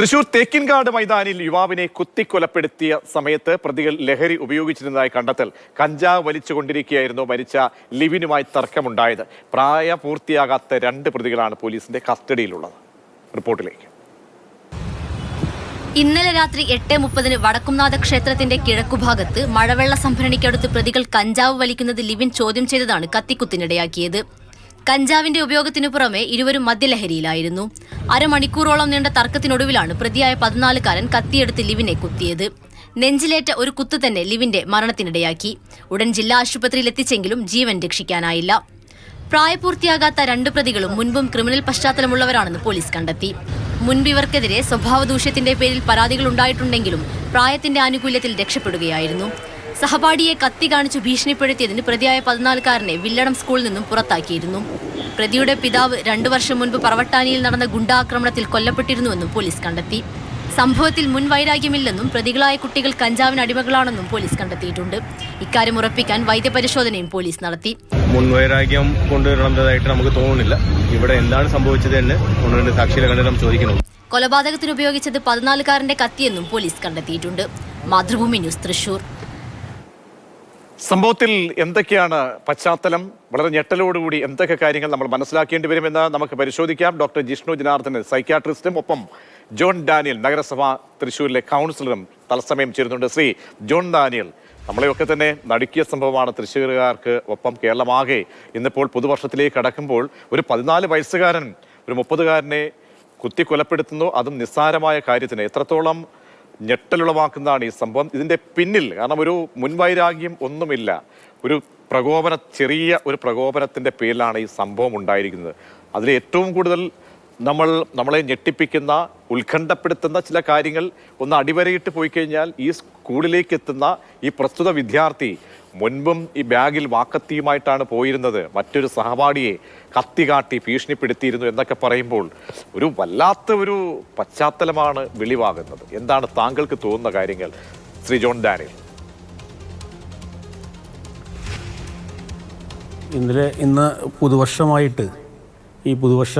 തൃശൂർ തേക്കിൻകാട് മൈതാനിൽ യുവാവിനെ കുത്തിക്കൊലപ്പെടുത്തിയ സമയത്ത് പ്രതികൾ ലഹരി ഉപയോഗിച്ചിരുന്നതായി കണ്ടെത്തൽ. കഞ്ചാവ് വലിച്ചുകൊണ്ടിരിക്കുകയായിരുന്നു മരിച്ച ലിവിനുമായി തർക്കമുണ്ടായത്. പ്രായപൂർത്തിയാകാത്ത 2 പ്രതികളാണ് പോലീസിന്റെ കസ്റ്റഡിയിലുള്ളത്. റിപ്പോർട്ടിലേക്ക്. ഇന്നലെ രാത്രി 8:30 വടക്കുംനാഥ ക്ഷേത്രത്തിന്റെ കിഴക്കുഭാഗത്ത് മഴവെള്ള സംഭരണിക്കടുത്ത് പ്രതികൾ കഞ്ചാവ് വലിക്കുന്നത് ലിവിൻ ചോദ്യം ചെയ്തതാണ് കത്തിക്കുത്തിനിടയാക്കിയത്. കഞ്ചാവിന്റെ ഉപയോഗത്തിനു പുറമെ ഇരുവരും മദ്യലഹരിയിലായിരുന്നു. അരമണിക്കൂറോളം നീണ്ട തർക്കത്തിനൊടുവിലാണ് പ്രതിയായ 14-കാരൻ കത്തിയെടുത്ത് ലിവിനെ കുത്തിയത്. നെഞ്ചിലേറ്റ ഒരു കുത്ത് തന്നെ ലിവിന്റെ മരണത്തിനിടയാക്കി. ഉടൻ ജില്ലാ ആശുപത്രിയിൽ എത്തിച്ചെങ്കിലും ജീവൻ രക്ഷിക്കാനായില്ല. പ്രായപൂർത്തിയാകാത്ത 2 പ്രതികളും മുൻപും ക്രിമിനൽ പശ്ചാത്തലമുള്ളവരാണെന്ന് പോലീസ് കണ്ടെത്തി. മുൻപ് ഇവർക്കെതിരെ സ്വഭാവദൂഷ്യത്തിന്റെ പേരിൽ പരാതികൾ ഉണ്ടായിട്ടുണ്ടെങ്കിലും പ്രായത്തിന്റെ ആനുകൂല്യത്തിൽ രക്ഷപ്പെടുകയായിരുന്നു. സഹപാഠിയെ കത്തി കാണിച്ചു ഭീഷണിപ്പെടുത്തിയതിന് പ്രതിയായ 14-കാരനെ വില്ലടം സ്കൂളിൽ നിന്നും പുറത്താക്കിയിരുന്നു. പ്രതിയുടെ പിതാവ് 2 വർഷം മുൻപ് പറവട്ടാനിയിൽ നടന്ന ഗുണ്ടാക്രമണത്തിൽ കൊല്ലപ്പെട്ടിരുന്നുവെന്നും പോലീസ് കണ്ടെത്തി. സംഭവത്തിൽ മുൻവൈരാഗ്യമില്ലെന്നും പ്രതികളായ കുട്ടികൾ കഞ്ചാവിന് അടിമകളാണെന്നും പോലീസ് കണ്ടെത്തിയിട്ടുണ്ട്. ഇക്കാര്യം ഉറപ്പിക്കാൻ വൈദ്യപരിശോധനയും പോലീസ് നടത്തി. മുൻവൈരാഗ്യം കൊണ്ടുവരേണ്ടതായിട്ട് നമുക്ക് തോന്നുന്നില്ല. ഇവിടെ എന്താണ് സംഭവിച്ചത് എന്ന് സാക്ഷികളെ കണ്ട് ചോദിക്കണം. കൊലപാതകത്തിന് ഉപയോഗിച്ചത് 14-കാരന്റെ കത്തിയെന്നും പോലീസ് കണ്ടെത്തിയിട്ടുണ്ട്. മാതൃഭൂമി ന്യൂസ്, തൃശൂർ. സംഭവത്തിൽ എന്തൊക്കെയാണ് പശ്ചാത്തലം? വളരെ ഞെട്ടലോടുകൂടി എന്തൊക്കെ കാര്യങ്ങൾ നമ്മൾ മനസ്സിലാക്കേണ്ടി വരുമെന്ന് നമുക്ക് പരിശോധിക്കാം. ഡോക്ടർ ജിഷ്ണു ജനാർദ്ദനൻ, സൈക്യാട്രിസ്റ്റും, ഒപ്പം ജോൺ ഡാനിയൽ, നഗരസഭ തൃശ്ശൂരിലെ കൗൺസിലറും തത്സമയം ചേരുന്നുണ്ട്. ശ്രീ ജോൺ ഡാനിയൽ, നമ്മളെയൊക്കെ തന്നെ നടുക്കിയ സംഭവമാണ് തൃശ്ശൂരുകാർക്ക്, ഒപ്പം കേരളമാകെ. ഇന്നിപ്പോൾ പുതുവർഷത്തിലേക്ക് കടക്കുമ്പോൾ ഒരു 14 വയസ്സുകാരൻ ഒരു 30-കാരനെ കുത്തിക്കൊലപ്പെടുത്തുന്നു, അതും നിസ്സാരമായ കാര്യത്തിന്. എത്രത്തോളം ഞെട്ടലുളവാക്കുന്നതാണ് ഈ സംഭവം? ഇതിന്റെ പിന്നിൽ കാരണം ഒരു മുൻവൈരാഗ്യം ഒന്നുമില്ല, ഒരു ചെറിയ ഒരു പ്രകോപനത്തിന്റെ പേരിലാണ് ഈ സംഭവം ഉണ്ടായിരിക്കുന്നത്. അതിൽ ഏറ്റവും കൂടുതൽ നമ്മളെ ഞെട്ടിപ്പിക്കുന്ന, ഉത്കണ്ഠപ്പെടുത്തുന്ന ചില കാര്യങ്ങൾ ഒന്ന് അടിവരയിട്ട് പോയി കഴിഞ്ഞാൽ, ഈ സ്കൂളിലേക്ക് എത്തുന്ന ഈ പ്രസ്തുത വിദ്യാർത്ഥി മുൻപും ഈ ബാഗിൽ വാക്കത്തിയുമായിട്ടാണ് പോയിരുന്നത്. മറ്റൊരു സഹപാഠിയെ കത്തി കാട്ടി ഭീഷണിപ്പെടുത്തിയിരുന്നു എന്നൊക്കെ പറയുമ്പോൾ ഒരു വല്ലാത്ത ഒരു പശ്ചാത്തലമാണ് വെളിവാകുന്നത്. എന്താണ് താങ്കൾക്ക് തോന്നുന്ന കാര്യങ്ങൾ, ശ്രീ ജോൺ ഡാനിയൽ? ഇന്ന് പുതുവർഷമായിട്ട്, ഈ പുതുവർഷ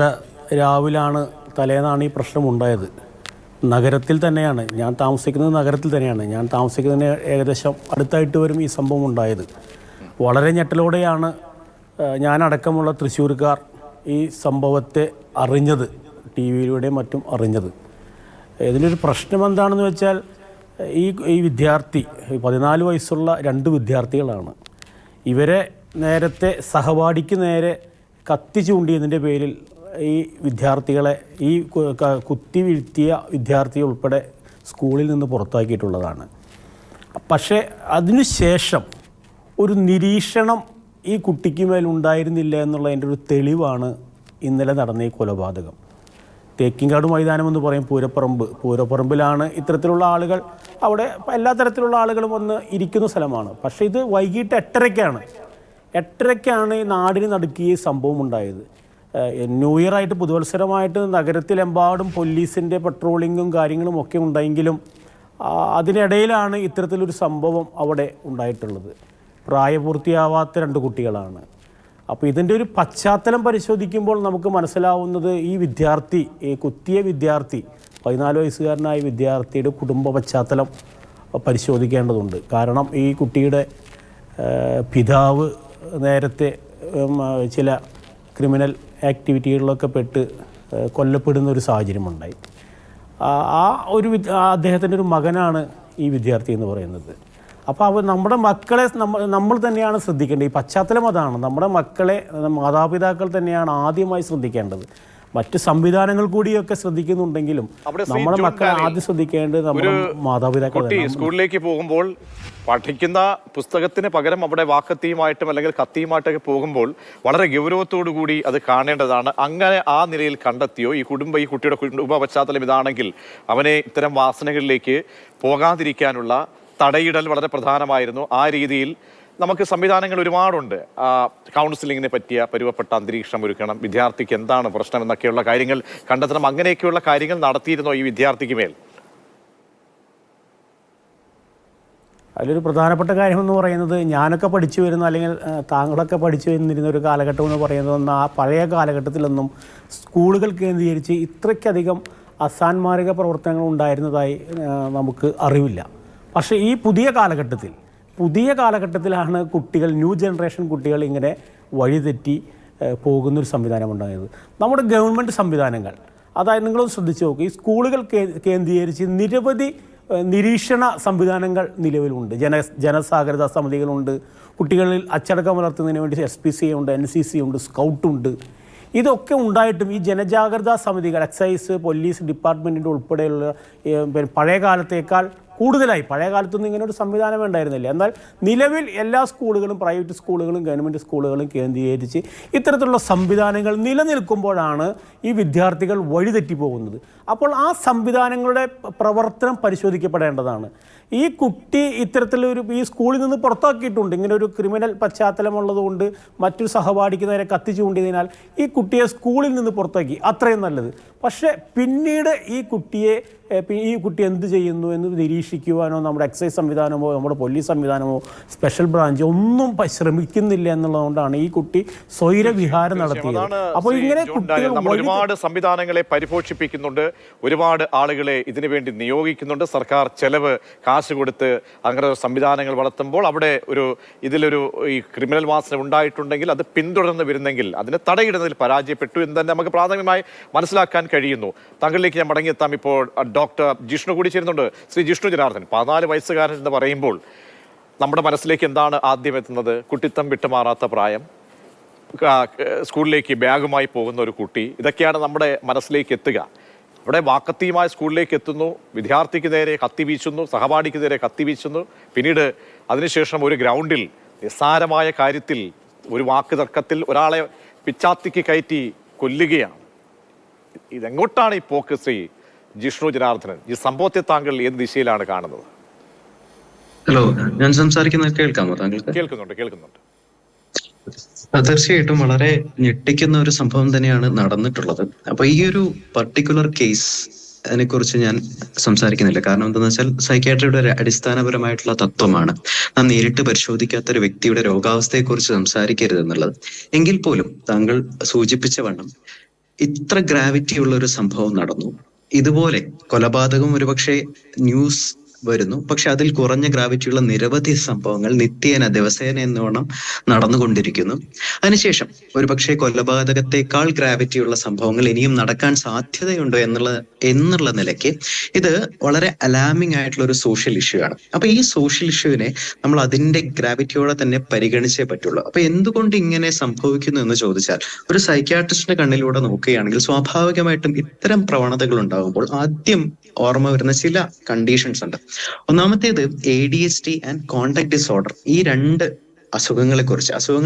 രാവിലാണ്, തലേന്നാണ് ഈ പ്രശ്നമുണ്ടായത്. നഗരത്തിൽ തന്നെയാണ് ഞാൻ താമസിക്കുന്നത്. ഞാൻ താമസിക്കുന്നതിന് ഏകദേശം അടുത്തായിട്ട് വരും ഈ സംഭവം ഉണ്ടായത്. വളരെ ഞെട്ടലോടെയാണ് ഞാനടക്കമുള്ള തൃശ്ശൂർക്കാർ ഈ സംഭവത്തെ അറിഞ്ഞത്, ടി വിയിലൂടെയും മറ്റും അറിഞ്ഞത്. ഇതിനൊരു പ്രശ്നം എന്താണെന്ന് വെച്ചാൽ, ഈ വിദ്യാർത്ഥി 14 വയസ്സുള്ള 2 വിദ്യാർത്ഥികളാണ്. ഇവരെ നേരത്തെ സഹപാഠിക്ക് നേരെ കത്തി ചൂണ്ടിയതിൻ്റെ പേരിൽ ഈ വിദ്യാർത്ഥികളെ, ഈ കുത്തി വീഴ്ത്തിയ വിദ്യാർത്ഥികൾ ഉൾപ്പെടെ സ്കൂളിൽ നിന്ന് പുറത്താക്കിയിട്ടുള്ളതാണ്. പക്ഷേ അതിനുശേഷം ഒരു നിരീക്ഷണം ഈ കുട്ടിക്ക് മേലുണ്ടായിരുന്നില്ല എന്നുള്ളതിൻ്റെ ഒരു തെളിവാണ് ഇന്നലെ നടന്ന ഈ കൊലപാതകം. തേക്കിൻകാട് മൈതാനം എന്ന് പറയും പൂരപ്പറമ്പിലാണ് ഇത്തരത്തിലുള്ള ആളുകൾ, അവിടെ എല്ലാ തരത്തിലുള്ള ആളുകളും വന്ന് ഇരിക്കുന്ന സ്ഥലമാണ്. പക്ഷേ ഇത് വൈകിട്ട് 8:30ക്കാണ് ഈ നാടിന് നടുക്കി ഈ സംഭവം ഉണ്ടായത്. ന്യൂ ഇയർ ആയിട്ട്, പുതുവത്സരമായിട്ട് നഗരത്തിലെമ്പാടും പോലീസിൻ്റെ പട്രോളിങ്ങും കാര്യങ്ങളും ഒക്കെ ഉണ്ടായെങ്കിലും അതിനിടയിലാണ് ഇത്തരത്തിലൊരു സംഭവം അവിടെ ഉണ്ടായിട്ടുള്ളത്. പ്രായപൂർത്തിയാവാത്ത 2 കുട്ടികളാണ്. അപ്പോൾ ഇതിൻ്റെ ഒരു പശ്ചാത്തലം പരിശോധിക്കുമ്പോൾ നമുക്ക് മനസ്സിലാവുന്നത്, ഈ വിദ്യാർത്ഥി, ഈ കുത്തിയ വിദ്യാർത്ഥി, 14 വയസ്സുകാരനായ വിദ്യാർത്ഥിയുടെ കുടുംബ പശ്ചാത്തലം പരിശോധിക്കേണ്ടതുണ്ട്. കാരണം ഈ കുട്ടിയുടെ പിതാവ് നേരത്തെ ചില ക്രിമിനൽ ആക്ടിവിറ്റികളിലൊക്കെ പെട്ട് കൊല്ലപ്പെടുന്ന ഒരു സാഹചര്യമുണ്ടായി. അദ്ദേഹത്തിൻ്റെ ഒരു മകനാണ് ഈ വിദ്യാർത്ഥി എന്ന് പറയുന്നത്. അപ്പോൾ നമ്മുടെ മക്കളെ നമ്മൾ തന്നെയാണ് ശ്രദ്ധിക്കേണ്ടത്. ഈ പശ്ചാത്തലം അതാണ്. നമ്മുടെ മക്കളെ മാതാപിതാക്കൾ തന്നെയാണ് ആദ്യമായി ശ്രദ്ധിക്കേണ്ടത്. മറ്റ് സംവിധാനങ്ങൾ കൂടിയൊക്കെ ശ്രദ്ധിക്കുന്നുണ്ടെങ്കിലും നമ്മുടെ മക്കളെ ആദ്യം ശ്രദ്ധിക്കേണ്ടത് നമ്മുടെ മാതാപിതാക്കൾ. സ്കൂളിലേക്ക് പോകുമ്പോൾ പഠിക്കുന്ന പുസ്തകത്തിന് പകരം അവിടെ വാക്കത്തിയുമായിട്ടും അല്ലെങ്കിൽ കത്തിയുമായിട്ടൊക്കെ പോകുമ്പോൾ വളരെ ഗൗരവത്തോടു കൂടി അത് കാണേണ്ടതാണ്. അങ്ങനെ ആ നിലയിൽ കണ്ടെത്തിയോ ഈ കുട്ടിയുടെ കുടുംബ പശ്ചാത്തലം ഇതാണെങ്കിൽ അവനെ ഇത്തരം വാസനകളിലേക്ക് പോകാതിരിക്കാനുള്ള തടയിടൽ വളരെ പ്രധാനമായിരുന്നു. ആ രീതിയിൽ നമുക്ക് സംവിധാനങ്ങൾ ഒരുപാടുണ്ട്. കൗൺസിലിങ്ങിനെ പറ്റിയ പരുവപ്പെട്ട അന്തരീക്ഷം ഒരുക്കണം, വിദ്യാർത്ഥിക്ക് എന്താണ് പ്രശ്നം എന്നൊക്കെയുള്ള കാര്യങ്ങൾ കണ്ടെത്തണം. അങ്ങനെയൊക്കെയുള്ള കാര്യങ്ങൾ നടത്തിയിരുന്നോ ഈ വിദ്യാർത്ഥിക്ക് മേൽ? അതിലൊരു പ്രധാനപ്പെട്ട കാര്യമെന്ന് പറയുന്നത്, ഞാനൊക്കെ പഠിച്ചു വരുന്ന, അല്ലെങ്കിൽ താങ്കളൊക്കെ പഠിച്ചു വന്നിരുന്ന ഒരു കാലഘട്ടം എന്ന് പറയുന്നത്, ആ പഴയ കാലഘട്ടത്തിലൊന്നും സ്കൂളുകൾ കേന്ദ്രീകരിച്ച് ഇത്രയ്ക്കധികം അസാൻമാർഗ പ്രവർത്തനങ്ങൾ ഉണ്ടായിരുന്നതായി നമുക്ക് അറിവില്ല. പക്ഷേ ഈ പുതിയ കാലഘട്ടത്തിലാണ് കുട്ടികൾ, ന്യൂ ജനറേഷൻ കുട്ടികൾ ഇങ്ങനെ വഴിതെറ്റി പോകുന്നൊരു സംവിധാനമുണ്ടായത്. നമ്മുടെ ഗവൺമെൻറ് സംവിധാനങ്ങൾ, അതായത് നിങ്ങളൊന്ന് ശ്രദ്ധിച്ച് നോക്കുക, ഈ സ്കൂളുകൾ കേന്ദ്രീകരിച്ച് നിരവധി നിരീക്ഷണ സംവിധാനങ്ങൾ നിലവിലുണ്ട്. ജനസാഗരതാ സമിതികളുണ്ട്, കുട്ടികളിൽ അച്ചടക്കം വളർത്തുന്നതിന് വേണ്ടി SPCA ഉണ്ട്, NCC ഉണ്ട്, സ്കൗട്ടുണ്ട്. ഇതൊക്കെ ഉണ്ടായിട്ടും ഈ ജനജാഗ്രതാ സമിതികൾ, എക്സൈസ്, പോലീസ് ഡിപ്പാർട്ട്മെൻറ്റിൻ്റെ ഉൾപ്പെടെയുള്ള പഴയ കാലത്തേക്കാൾ കൂടുതലായി, പഴയ കാലത്തൊന്നും ഇങ്ങനെ ഒരു സംവിധാനം ഉണ്ടായിരുന്നില്ല. എന്നാൽ നിലവിൽ എല്ലാ സ്കൂളുകളും, പ്രൈവറ്റ് സ്കൂളുകളും ഗവൺമെൻറ് സ്കൂളുകളും കേന്ദ്രീകരിച്ച് ഇത്തരത്തിലുള്ള സംവിധാനങ്ങൾ നിലനിൽക്കുമ്പോഴാണ് ഈ വിദ്യാർത്ഥികൾ വഴിതെറ്റി പോകുന്നത്. അപ്പോൾ ആ സംവിധാനങ്ങളുടെ പ്രവർത്തനം പരിശോധിക്കപ്പെടേണ്ടതാണ്. ഈ കുട്ടി ഇത്തരത്തിലൊരു, ഈ സ്കൂളിൽ നിന്ന് പുറത്താക്കിയിട്ടുണ്ട്, ഇങ്ങനെ ഒരു ക്രിമിനൽ പശ്ചാത്തലമുള്ളതുകൊണ്ട് മറ്റൊരു സഹപാഠിക്ക് നേരെ കത്തി ചൂണ്ടിയതിനാൽ ഈ കുട്ടിയെ സ്കൂളിൽ നിന്ന് പുറത്താക്കി, അത്രയും നല്ലത്. പക്ഷേ പിന്നീട് ഈ കുട്ടി എന്ത് ചെയ്യുന്നു എന്ന് നിരീക്ഷിക്കുവാനോ നമ്മുടെ എക്സൈസ് സംവിധാനമോ നമ്മുടെ പോലീസ് സംവിധാനമോ സ്പെഷ്യൽ ബ്രാഞ്ചോ ഒന്നും ശ്രമിക്കുന്നില്ല എന്നുള്ളതുകൊണ്ടാണ് ഈ കുട്ടി സ്വൈരവിഹാരം നടത്തിയത്. അപ്പോൾ ഇങ്ങനെ നമ്മൾ ഒരുപാട് സംവിധാനങ്ങളെ പരിപോഷിപ്പിക്കുന്നുണ്ട്, ഒരുപാട് ആളുകളെ ഇതിനു വേണ്ടി നിയോഗിക്കുന്നുണ്ട്. സർക്കാർ ചെലവ് കാശ് കൊടുത്ത് അങ്ങനെ സംവിധാനങ്ങൾ വളർത്തുമ്പോൾ അവിടെ ഇതിലൊരു ഈ ക്രിമിനൽ വാസന ഉണ്ടായിട്ടുണ്ടെങ്കിൽ അത് പിന്തുടർന്ന് വരുന്നെങ്കിൽ അതിന് തടയിടുന്നതിൽ പരാജയപ്പെട്ടു എന്ന് തന്നെ നമുക്ക് പ്രാഥമികമായി മനസ്സിലാക്കാൻ കഴിയുന്നു. താങ്കളിലേക്ക് ഞാൻ മടങ്ങിയെത്താം. ഇപ്പോൾ ഡോക്ടർ ജിഷ്ണു കൂടി ചേരുന്നുണ്ട്. ശ്രീ ജിഷ്ണു ജനാർദ്ദൻ, 14 വയസ്സുകാരൻ എന്ന് പറയുമ്പോൾ നമ്മുടെ മനസ്സിലേക്ക് എന്താണ് ആദ്യം എത്തുന്നത്? കുട്ടിത്തം വിട്ടുമാറാത്ത പ്രായം, സ്കൂളിലേക്ക് ബാഗുമായി പോകുന്ന ഒരു കുട്ടി, ഇതൊക്കെയാണ് നമ്മുടെ മനസ്സിലേക്ക് എത്തുക. അവിടെ വാക്കത്തിയുമായ സ്കൂളിലേക്ക് എത്തുന്നു, വിദ്യാർത്ഥിക്ക് നേരെ കത്തി വീശുന്നു, സഹപാഠിക്ക് നേരെ കത്തി വീശുന്നു, പിന്നീട് അതിനുശേഷം ഒരു ഗ്രൗണ്ടിൽ നിസ്സാരമായ കാര്യത്തിൽ ഒരു വാക്ക് തർക്കത്തിൽ ഒരാളെ പിച്ചാത്തിക്ക് കയറ്റി കൊല്ലുകയാണ്. ഇതെങ്ങോട്ടാണ് ഈ പോക്ക്? ശ്രീ ജിഷ്ണു ജനാർദ്ദനൻ, ഈ സംഭവത്തെ താങ്കൾ ഏത് ദിശയിലാണ് കാണുന്നത്? ഹലോ, ഞാൻ സംസാരിക്കുന്നത് കേൾക്കാമോ താങ്കൾക്ക്? കേൾക്കുന്നുണ്ട്. തീർച്ചയായിട്ടും വളരെ ഞെട്ടിക്കുന്ന ഒരു സംഭവം തന്നെയാണ് നടന്നിട്ടുള്ളത്. അപ്പൊ ഈ ഒരു പർട്ടിക്കുലർ കേസ് അതിനെ കുറിച്ച് ഞാൻ സംസാരിക്കുന്നില്ല. കാരണം എന്താണെന്ന് വെച്ചാൽ സൈക്യാട്രിയുടെ ഒരു അടിസ്ഥാനപരമായിട്ടുള്ള തത്വമാണ് നാം നേരിട്ട് പരിശോധിക്കാത്ത ഒരു വ്യക്തിയുടെ രോഗാവസ്ഥയെക്കുറിച്ച് സംസാരിക്കരുത് എന്നുള്ളത്. എങ്കിൽ പോലും താങ്കൾ സൂചിപ്പിച്ച വണ്ണം ഇത്ര ഗ്രാവിറ്റി ഉള്ള ഒരു സംഭവം നടന്നു. ഇതുപോലെ കൊലപാതകം ഒരുപക്ഷെ ന്യൂസ് വരുന്നു, പക്ഷെ അതിൽ കുറഞ്ഞ ഗ്രാവിറ്റിയുള്ള നിരവധി സംഭവങ്ങൾ നിത്യേന ദിവസേന എന്നോണം നടന്നുകൊണ്ടിരിക്കുന്നു. അതിനുശേഷം ഒരുപക്ഷെ കൊലപാതകത്തെക്കാൾ ഗ്രാവിറ്റിയുള്ള സംഭവങ്ങൾ ഇനിയും നടക്കാൻ സാധ്യതയുണ്ടോ എന്നുള്ള നിലയ്ക്ക് ഇത് വളരെ അലാമിംഗ് ആയിട്ടുള്ള ഒരു സോഷ്യൽ ഇഷ്യൂ ആണ്. അപ്പൊ ഈ സോഷ്യൽ ഇഷ്യൂവിനെ നമ്മൾ അതിന്റെ ഗ്രാവിറ്റിയോടെ തന്നെ പരിഗണിച്ചേ പറ്റുള്ളൂ. അപ്പൊ എന്തുകൊണ്ട് ഇങ്ങനെ സംഭവിക്കുന്നു എന്ന് ചോദിച്ചാൽ, ഒരു സൈക്യാട്രിസ്റ്റിന്റെ കണ്ണിലൂടെ നോക്കുകയാണെങ്കിൽ സ്വാഭാവികമായിട്ടും ഇത്തരം പ്രവണതകൾ ഉണ്ടാകുമ്പോൾ ആദ്യം ഓർമ്മ വരുന്ന ചില കണ്ടീഷൻസ് ഉണ്ട്. ഒന്നാമത്തേത് ADHD ആൻഡ് കോണ്ടാക്ട് ഡിസോർഡർ. ഈ രണ്ട് അസുഖങ്ങൾ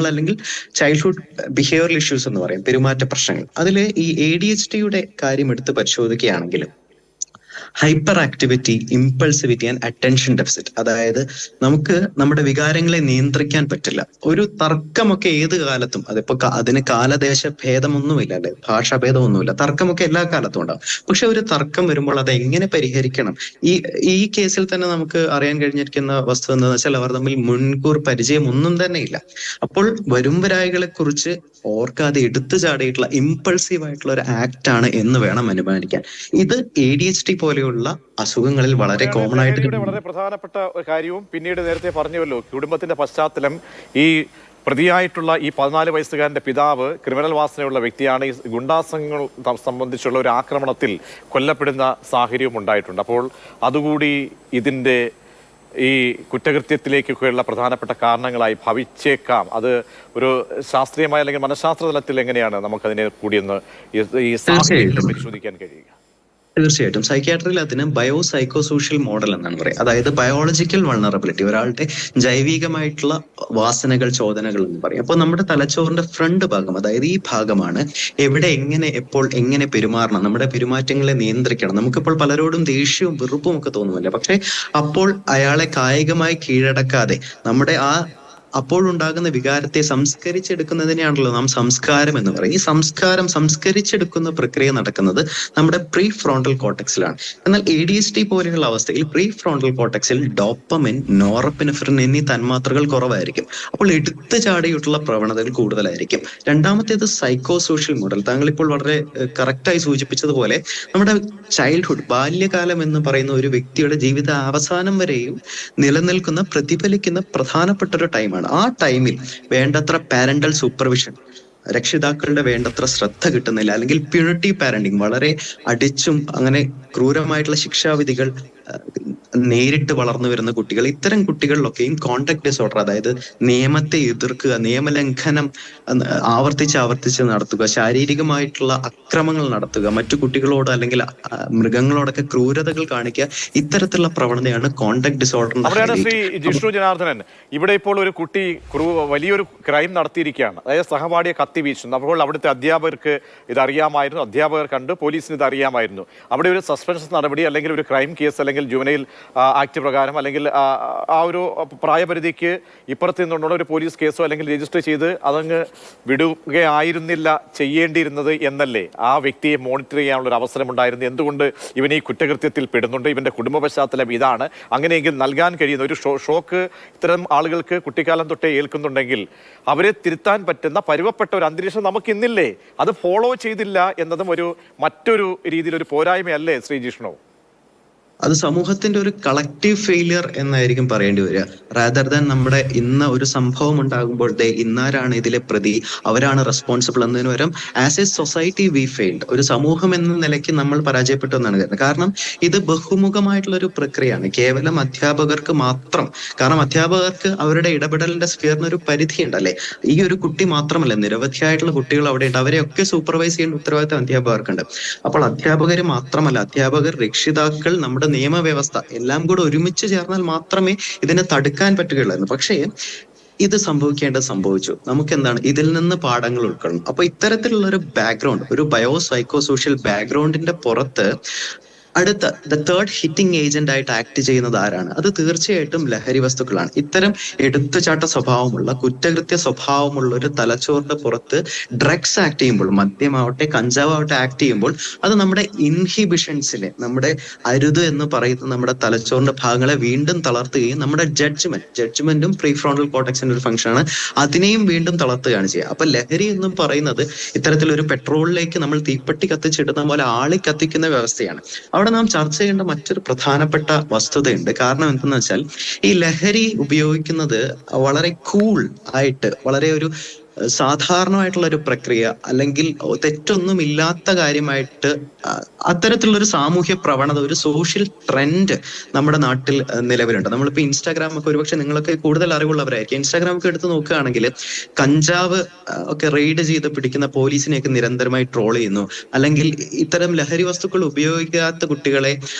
അല്ലെങ്കിൽ ചൈൽഡ്ഹുഡ് ബിഹേവിയറൽ ഇഷ്യൂസ് എന്ന് പറയും, പെരുമാറ്റ പ്രശ്നങ്ങൾ. അതിൽ ഈ ADHDയുടെ കാര്യം എടുത്ത് പരിശോധിക്കുകയാണെങ്കിൽ hyper activity, impulsivity and attention deficit. അതായത് നമുക്ക് നമ്മുടെ വികാരങ്ങളെ നിയന്ത്രിക്കാൻ പറ്റില്ല. ഒരു തർക്കമൊക്കെ ഏത് കാലത്തും, അതിന് കാലദേശ ഭേദമൊന്നുമില്ല, അല്ലെ, ഭാഷാഭേദമൊന്നുമില്ല. തർക്കമൊക്കെ എല്ലാ കാലത്തും ഉണ്ടാവും. പക്ഷെ ഒരു തർക്കം വരുമ്പോൾ അത് എങ്ങനെ പരിഹരിക്കണം? ഈ കേസിൽ തന്നെ നമുക്ക് അറിയാൻ കഴിഞ്ഞിരിക്കുന്ന വസ്തു എന്താണെന്ന് വെച്ചാൽ അവർ തമ്മിൽ മുൻകൂർ പരിചയം ഒന്നും തന്നെ ഇല്ല. അപ്പോൾ വരുംവരായികളെ കുറിച്ച് ഓർക്കാതെ എടുത്തു ചാടിയിട്ടുള്ള ഇമ്പൾസീവ് ആയിട്ടുള്ള ഒരു ആക്ട് ആണ് എന്ന് വേണം അനുമാനിക്കാൻ. ഇത് ADHD പോലെയുള്ള അസുഖങ്ങളിൽ വളരെ കോമൺ ആയിട്ട് വളരെ പ്രധാനപ്പെട്ട ഒരു കാര്യവും പിന്നീട് നേരത്തെ പറഞ്ഞുവല്ലോ, കുടുംബത്തിന്റെ പശ്ചാത്തലം. ഈ പ്രതിയായിട്ടുള്ള ഈ 14 വയസ്സുകാരന്റെ പിതാവ് ക്രിമിനൽ വാസനയുള്ള വ്യക്തിയാണ്. ഈ ഗുണ്ടാസംഘങ്ങൾ സംബന്ധിച്ചുള്ള ഒരു ആക്രമണത്തിൽ കൊല്ലപ്പെടുന്ന സാഹചര്യവും ഉണ്ടായിട്ടുണ്ട്. അപ്പോൾ അതുകൂടി ഇതിന്റെ ഈ കുറ്റകൃത്യത്തിലേക്കൊക്കെയുള്ള പ്രധാനപ്പെട്ട കാരണങ്ങളായി ഭവിച്ചേക്കാം. അത് ഒരു ശാസ്ത്രീയമായ അല്ലെങ്കിൽ മനഃശാസ്ത്ര തലത്തിൽ എങ്ങനെയാണ് നമുക്കതിനെ കൂടിയൊന്ന് ഈ സാഹചര്യങ്ങൾ പരിശോധിക്കാൻ കഴിയുക? തീർച്ചയായിട്ടും സൈക്യാട്രിയിൽ അതിന് ബയോ സൈക്കോ സോഷ്യൽ മോഡൽ എന്നാണ് പറയുക. അതായത് ബയോളജിക്കൽ വൾണറബിലിറ്റി, ഒരാളുടെ ജൈവികമായിട്ടുള്ള വാസനകൾ, ചോദനകൾ എന്ന് പറയും. അപ്പോൾ നമ്മുടെ തലച്ചോറിന്റെ ഫ്രണ്ട് ഭാഗം, അതായത് ഈ ഭാഗമാണ് എവിടെ എങ്ങനെ എപ്പോൾ എങ്ങനെ പെരുമാറണം, നമ്മുടെ പെരുമാറ്റങ്ങളെ നിയന്ത്രിക്കണം. നമുക്കിപ്പോൾ പലരോടും ദേഷ്യവും വെറുപ്പും ഒക്കെ തോന്നുമല്ലേ, പക്ഷെ അപ്പോൾ അയാളെ കായികമായി കീഴടക്കാതെ നമ്മുടെ അപ്പോഴുണ്ടാകുന്ന വികാരത്തെ സംസ്കരിച്ചെടുക്കുന്നതിനെയാണല്ലോ നാം സംസ്കാരം എന്ന് പറയും. ഈ സംസ്കരിച്ചെടുക്കുന്ന പ്രക്രിയ നടക്കുന്നത് നമ്മുടെ പ്രീ ഫ്രോണ്ടൽ കോർട്ടക്സിലാണ്. എന്നാൽ ADHD പോലെയുള്ള അവസ്ഥയിൽ പ്രീ ഫ്രോണ്ടൽ കോർട്ടക്സിൽ ഡോപ്പമിൻ, നോറെപ്പിനെഫ്രിൻ എന്നീ തന്മാത്രകൾ കുറവായിരിക്കും. അപ്പോൾ എടുത്തു ചാടിയിട്ടുള്ള പ്രവണതകൾ കൂടുതലായിരിക്കും. രണ്ടാമത്തേത് സൈക്കോ സോഷ്യൽ മോഡൽ. താങ്കൾ ഇപ്പോൾ വളരെ കറക്റ്റായി സൂചിപ്പിച്ചതുപോലെ നമ്മുടെ ചൈൽഡ്ഹുഡ്, ബാല്യകാലം എന്ന് പറയുന്ന ഒരു വ്യക്തിയുടെ ജീവിത അവസാനം വരെയും നിലനിൽക്കുന്ന, പ്രതിഫലിക്കുന്ന പ്രധാനപ്പെട്ട ഒരു ടൈമാണ്. ആ ടൈമിൽ വേണ്ടത്ര പാരന്റൽ സൂപ്പർവിഷൻ, രക്ഷിതാക്കളുടെ വേണ്ടത്ര ശ്രദ്ധ കിട്ടുന്നില്ല, അല്ലെങ്കിൽ പ്യൂണിറ്റീവ് പാരന്റിങ്, വളരെ അടിച്ചും അങ്ങനെ ക്രൂരമായിട്ടുള്ള ശിക്ഷാവിധികൾ നേരിട്ട് വളർന്നു വരുന്ന കുട്ടികൾ, ഇത്തരം കുട്ടികളിലൊക്കെയും കോണ്ടാക്ട് ഡിസോർഡർ, അതായത് നിയമത്തെ എതിർക്കുക, നിയമലംഘനം ആവർത്തിച്ച് നടത്തുക, ശാരീരികമായിട്ടുള്ള അക്രമങ്ങൾ നടത്തുക, മറ്റു കുട്ടികളോട് അല്ലെങ്കിൽ മൃഗങ്ങളോടൊക്കെ ക്രൂരതകൾ കാണിക്കുക, ഇത്തരത്തിലുള്ള പ്രവണതയാണ് കോണ്ടാക്ട് ഡിസോർഡർ. അവിടെയാണ് ശ്രീ ജിഷ്ണു ജനാർദ്ദനൻ, ഇവിടെ ഇപ്പോൾ ഒരു കുട്ടി വലിയൊരു ക്രൈം നടത്തിയിരിക്കുകയാണ്. അതായത് സഹപാഠിയെ കത്തി വീശുന്നു. അപ്പോൾ അവിടുത്തെ അധ്യാപകർക്ക് ഇത് അറിയാമായിരുന്നു, അധ്യാപകർ കണ്ട് പോലീസിന് ഇത് അറിയാമായിരുന്നു. അവിടെ ഒരു സസ്പെൻഷൻ നടപടി അല്ലെങ്കിൽ ഒരു ക്രൈം കേസ് അല്ലെങ്കിൽ ജുവനൈൽ ആക്ട് പ്രകാരം അല്ലെങ്കിൽ ആ ഒരു പ്രായപരിധിക്ക് ഇപ്പുറത്ത് നിന്നുകൊണ്ടുള്ള ഒരു പോലീസ് കേസോ അല്ലെങ്കിൽ രജിസ്റ്റർ ചെയ്ത് അതങ്ങ് വിടുകയായിരുന്നില്ല ചെയ്യേണ്ടിയിരുന്നത് എന്നല്ലേ? ആ വ്യക്തിയെ മോണിറ്റർ ചെയ്യാനുള്ള ഒരു അവസരം ഉണ്ടായിരുന്നു. എന്തുകൊണ്ട് ഇവൻ ഈ കുറ്റകൃത്യത്തിൽ പെടുന്നുണ്ട്, ഇവന്റെ കുടുംബ പശ്ചാത്തലം ഇതാണ്, അങ്ങനെയെങ്കിൽ നൽകാൻ കഴിയുന്ന ഒരു ഷോക്ക് ഇത്തരം ആളുകൾക്ക് കുട്ടിക്കാലം തൊട്ടേ ഏൽക്കുന്നുണ്ടെങ്കിൽ അവരെ തിരുത്താൻ പറ്റുന്ന പരുവപ്പെട്ട ഒരു അന്തരീക്ഷം നമുക്കിന്നില്ലേ? അത് ഫോളോ ചെയ്തില്ല എന്നതും മറ്റൊരു രീതിയിലൊരു പോരായ്മയല്ലേ ശ്രീ ജിഷ്ണു? അത് സമൂഹത്തിന്റെ ഒരു കളക്റ്റീവ് ഫെയിലിയർ എന്നായിരിക്കും പറയേണ്ടി വരിക. റാദർ ദാൻ നമ്മുടെ ഇന്ന് ഒരു സംഭവം ഉണ്ടാകുമ്പോൾ ഇന്നാരാണ് ഇതിലെ പ്രതി, അവരാണ് റെസ്പോൺസിബിൾ എന്നതിന് പകരം as a society we failed, ഒരു സമൂഹം എന്ന നിലയ്ക്ക് നമ്മൾ പരാജയപ്പെട്ടു എന്നാണ് കരുതുന്നത്. കാരണം ഇത് ബഹുമുഖമായിട്ടുള്ള ഒരു പ്രക്രിയയാണ്. കേവലം അധ്യാപകർക്ക് മാത്രം, കാരണം അധ്യാപകർക്ക് അവരുടെ ഇടപെടലിന്റെ സ്ഫിയറിന് ഒരു പരിധിയുണ്ട് അല്ലെ. ഈ ഒരു കുട്ടി മാത്രമല്ല, നിരവധിയായിട്ടുള്ള കുട്ടികൾ അവിടെ ഉണ്ട്. അവരെയൊക്കെ സൂപ്പർവൈസ് ചെയ്യേണ്ട ഉത്തരവാദിത്തം അധ്യാപകർക്കുണ്ട്. അപ്പോൾ അധ്യാപകർ മാത്രമല്ല, അധ്യാപകർ, രക്ഷിതാക്കൾ, നമ്മുടെ നിയമവ്യവസ്ഥ എല്ലാം കൂടെ ഒരുമിച്ച് ചേർന്നാൽ മാത്രമേ ഇതിനെ തടുക്കാൻ പറ്റുകയുള്ളൂ. പക്ഷേ ഇത് സംഭവിച്ചു. നമുക്ക് എന്താണ് ഇതിൽ നിന്ന് പാഠങ്ങൾ ഉൾക്കൊള്ളണം. അപ്പൊ ഇത്തരത്തിലുള്ള ഒരു ബാക്ക്ഗ്രൗണ്ട്, ഒരു ബയോ സൈക്കോ സോഷ്യൽ ബാക്ക്ഗ്രൗണ്ടിന്റെ പുറത്ത് അടുത്ത തേർഡ് ഹിറ്റിംഗ് ഏജന്റ് ആയിട്ട് ആക്ട് ചെയ്യുന്നത് ആരാണ്? അത് തീർച്ചയായിട്ടും ലഹരി വസ്തുക്കളാണ്. ഇത്തരം എടുത്തുചാട്ട സ്വഭാവമുള്ള, കുറ്റകൃത്യ സ്വഭാവമുള്ള ഒരു തലച്ചോറിന്റെ പുറത്ത് ഡ്രഗ്സ് ആക്ട് ചെയ്യുമ്പോൾ, മദ്യമാവട്ടെ കഞ്ചാവട്ടെ ആക്ട് ചെയ്യുമ്പോൾ, അത് നമ്മുടെ ഇൻഹിബിഷൻസിനെ, നമ്മുടെ അരുത് എന്ന് പറയുന്ന നമ്മുടെ തലച്ചോറിന്റെ ഭാഗങ്ങളെ വീണ്ടും തളർത്തുകയും നമ്മുടെ ജഡ്ജ്മെന്റും പ്രീ ഫ്രോണ്ടൽ കോർട്ടക്സിന്റെ ഒരു ഫംഗ്ഷനാണ്, അതിനെയും വീണ്ടും തളർത്തുകയാണ് ചെയ്യുക. അപ്പൊ ലഹരി എന്നും പറയുന്നത് ഇത്തരത്തിലൊരു പെട്രോളിലേക്ക് നമ്മൾ തീപ്പെട്ടി കത്തിച്ചിടുന്ന പോലെ ആളി കത്തിക്കുന്ന വ്യവസ്ഥയാണ്. അവിടെ നാം ചർച്ച ചെയ്യേണ്ട മറ്റൊരു പ്രധാനപ്പെട്ട വസ്തുതയുണ്ട്. കാരണം എന്തെന്ന് വെച്ചാൽ, ഈ ലഹരി ഉപയോഗിക്കുന്നത് വളരെ കൂൾ ആയിട്ട്, വളരെ ഒരു സാധാരണമായിട്ടുള്ള ഒരു പ്രക്രിയ, അല്ലെങ്കിൽ തെറ്റൊന്നുമില്ലാത്ത കാര്യമായിട്ട് അത്തരത്തിലുള്ളൊരു സാമൂഹ്യ പ്രവണത, ഒരു സോഷ്യൽ ട്രെൻഡ് നമ്മുടെ നാട്ടിൽ നിലവിലുണ്ട്. നമ്മളിപ്പോ ഇൻസ്റ്റാഗ്രാം ഒക്കെ, ഒരുപക്ഷെ നിങ്ങളൊക്കെ കൂടുതൽ അറിവുള്ളവരായിരിക്കും, ഇൻസ്റ്റാഗ്രാം ഒക്കെ എടുത്ത് നോക്കുകയാണെങ്കിൽ കഞ്ചാവ് ഒക്കെ റെയ്ഡ് ചെയ്ത് പിടിക്കുന്ന പോലീസിനെയൊക്കെ നിരന്തരമായി ട്രോൾ ചെയ്യുന്നു. അല്ലെങ്കിൽ ഇത്തരം ലഹരി വസ്തുക്കൾ ഉപയോഗിക്കാത്ത കുട്ടികളെ